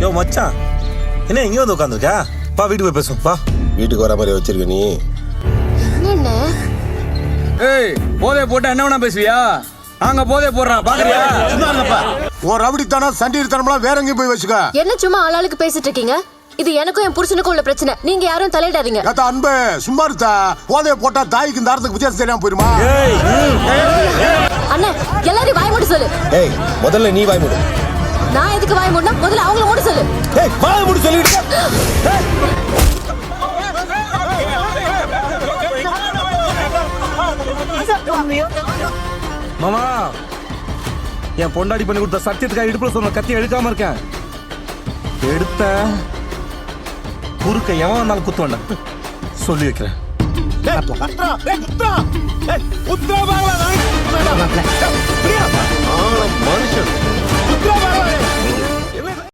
யோ மச்சான், என்ன எங்கே வந்து உட்காந்துருக்கா? பா வீட்டுக்கு போய் பேசுவோம். பா வீட்டுக்கு வர மாதிரி வச்சிருக்க நீ. என்ன ஏய், போதை போட்டா என்ன வேணா பேசுவியா? நாங்க போதை போடுறோம் பாக்குறியா? உன் ரவுடித்தனம் சண்டீர்த்தனம்லாம் வேற எங்கேயும் போய் வச்சுக்க. என்ன சும்மா ஆளாளுக்கு பேசிட்டு இருக்கீங்க? இது எனக்கும் என் புருஷனுக்கும் உள்ள பிரச்சனை. நீங்க யாரும் தலையிடாதீங்க. ஏத்தா அன்பு சும்மா இருந்தா போதைய போட்டா தாய்க்கு இந்த அர்த்தத்துக்கு வித்தியாசம் தெரியாம போயிருமா? அண்ணா எல்லாரையும் வாய் மூடி சொல்லு. ஏய் முதல்ல நீ வாய் மூடு. நான் எதுக்கு வாய் மூடணும்? முதல்ல அவங்கள மூடி சொல்லு. ஏய் வாய் மூடு சொல்லிட்டு. மாமா, என் பொண்டாடி பண்ணி கொடுத்த சத்தியத்துக்காக இடுப்புல சொன்ன கத்தி எடுக்காம இருக்கேன். எடுத்த குறுக்க எவன் வந்தாலும் குத்து வேண்டாம் சொல்லி வைக்கிறேன். மனுஷன்